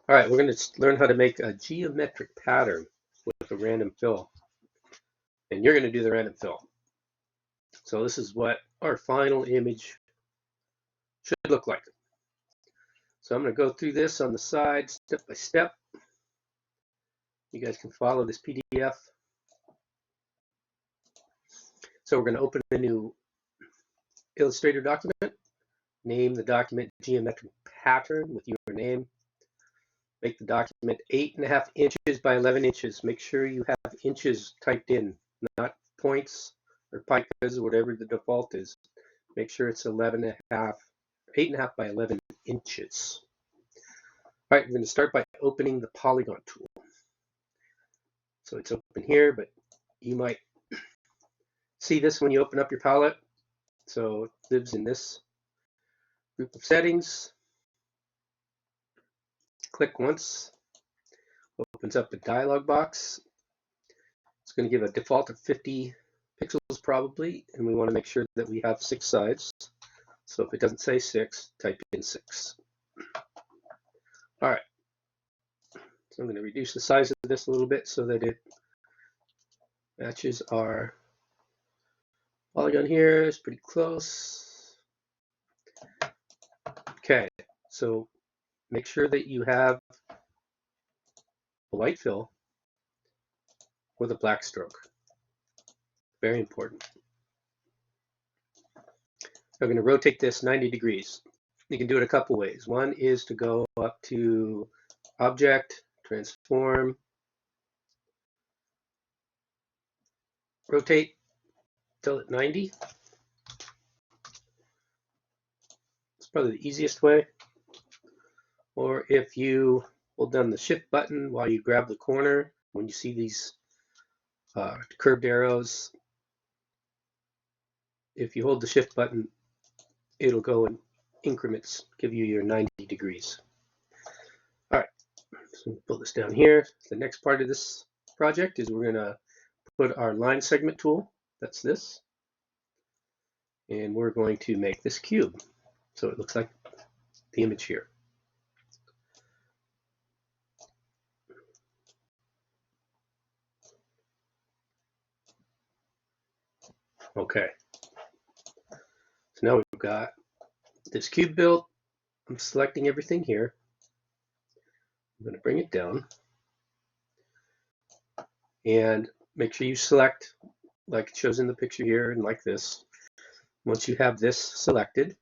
All right, we're going to learn how to make a geometric pattern with a random fill. And you're going to do the random fill. So this is what our final image should look like. So I'm going to go through this on the side step by step. You guys can follow this PDF. So we're going to open a new Illustrator document. Name the document geometric pattern with your name. Make the document 8.5 inches by 11 inches. Make sure you have inches typed in, not points or picas or whatever the default is. Make sure it's 8.5 by 11 inches. All right, we're going to start by opening the polygon tool. So it's open here, but you might see this when you open up your palette. So it lives in this group of settings. Click once, opens up a dialog box. It's going to give a default of 50 pixels probably, and we want to make sure that we have 6 sides. So if it doesn't say 6, type in 6. All right. So I'm going to reduce the size of this a little bit so that it matches our polygon here. It's pretty close. Okay, so make sure that you have a white fill with a black stroke. Very important. I'm going to rotate this 90 degrees. You can do it a couple ways. One is to go up to Object, Transform, Rotate till at 90. It's probably the easiest way. Or if you hold down the Shift button while you grab the corner, when you see these curved arrows, if you hold the Shift button, it'll go in increments, give you your 90 degrees. All right, so we'll pull this down here. The next part of this project is we're going to put our line segment tool, that's this, and we're going to make this cube. So it looks like the image here. Okay, so now we've got this cube built. I'm selecting everything here. I'm going to bring it down and make sure you select like it shows in the picture here and like this. Once you have this selected,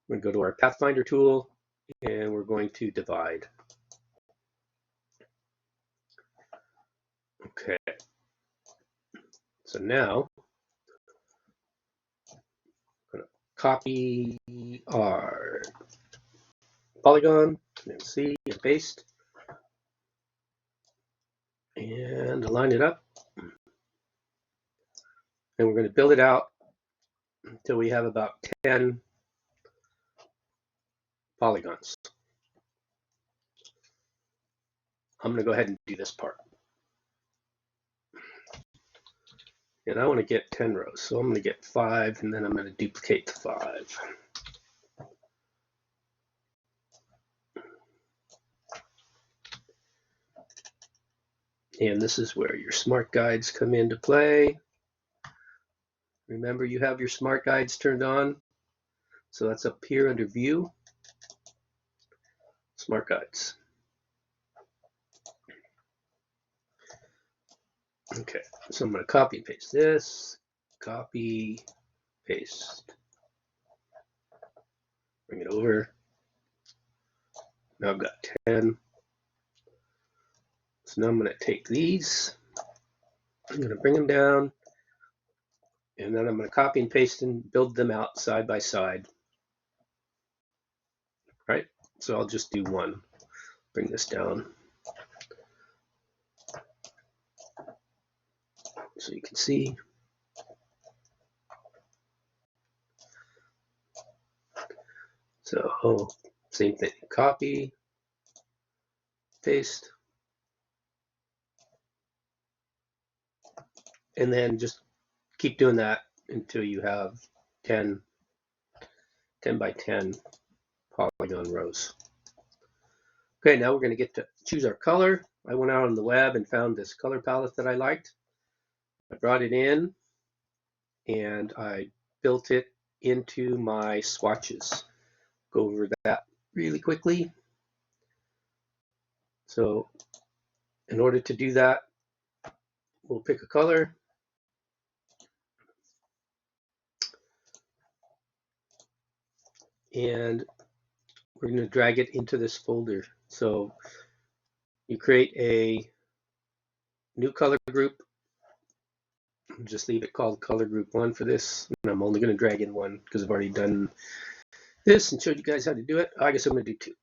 we're going to go to our Pathfinder tool and we're going to divide. Okay, so now I'm going to copy our polygon and C and paste and align it up. And we're going to build it out until we have about 10 polygons. I'm going to go ahead and do this part. And I want to get 10 rows, so I'm going to get 5, and then I'm going to duplicate the 5. And this is where your smart guides come into play. Remember, you have your smart guides turned on. So that's up here under View, Smart Guides. Okay, so I'm going to copy and paste this, copy, paste, bring it over. Now I've got 10. So now I'm going to take these, I'm going to bring them down, and then I'm going to copy and paste and build them out side by side. Right, so I'll just do one. Bring this down so you can see. So same thing, copy, paste, and then just keep doing that until you have 10 by 10 polygon rows. Okay, now we're going to get to choose our color. I went out on the web and found this color palette that I liked. I brought it in and I built it into my swatches. Go over that really quickly. So in order to do that, we'll pick a color. And we're going to drag it into this folder. So you create a new color group. Just leave it called color group 1 for this. And I'm only going to drag in one because I've already done this and showed you guys how to do it. I guess I'm going to do 2.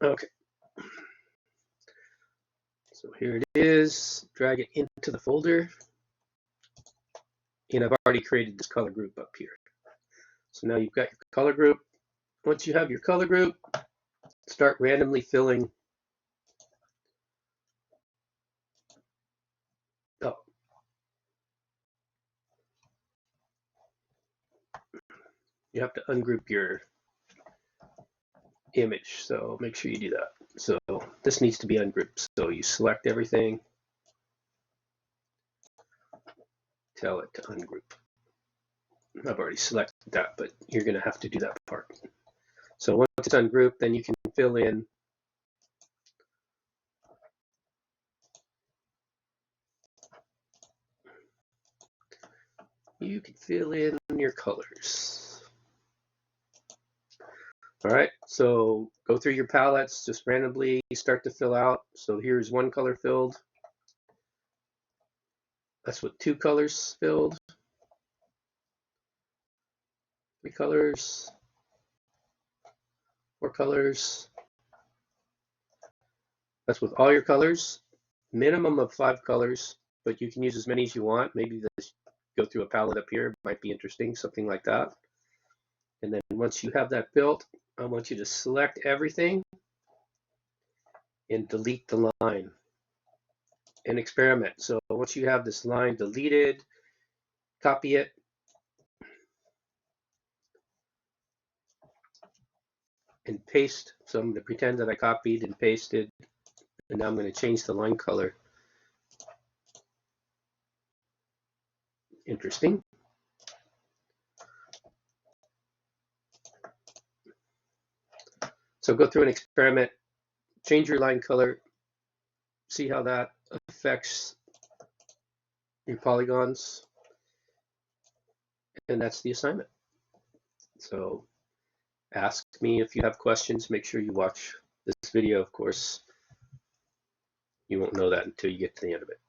Okay. So here it is. Drag it into the folder. And I've already created this color group up here. So now you've got your color group. Once you have your color group, start randomly filling. Oh, you have to ungroup your image, so make sure you do that. So this needs to be ungrouped. So you select everything, tell it to ungroup. I've already selected that, but you're going to have to do that part. So once it's ungrouped, then you can fill in your colors. All right, so go through your palettes, just randomly start to fill out. So here's one color filled. That's what 2 colors filled. 3 colors, 4 colors. That's with all your colors. Minimum of 5 colors, but you can use as many as you want. Maybe this go through a palette up here, might be interesting, something like that. And then once you have that built, I want you to select everything and delete the line and experiment. So once you have this line deleted, copy it and paste. So I'm going to pretend that I copied and pasted, and now I'm going to change the line color. Interesting. So go through and experiment, change your line color, see how that affects your polygons, and that's the assignment. So ask me if you have questions. Make sure you watch this video, of course. You won't know that until you get to the end of it.